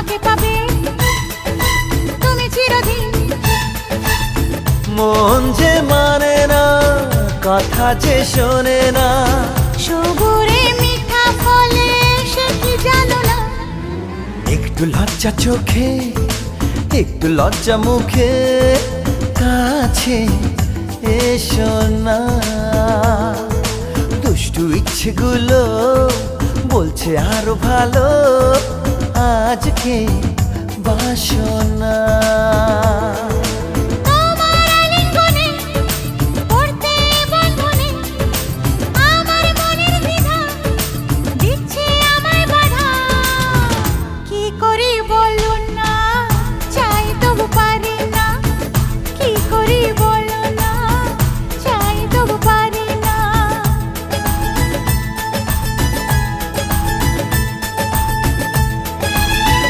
আমাকে পাবে তুমি চিরদিন। মন যে মানে না, কথা যে শোনে না, সবুরে মিঠা ফলে সে কি জানো না। একটু লজ্জা চোখে, একটু লজ্জা মুখে, কাছে এসো না। দুষ্টু ইচ্ছেগুলো বলছে আরো ভালো, আজকে বাসনা।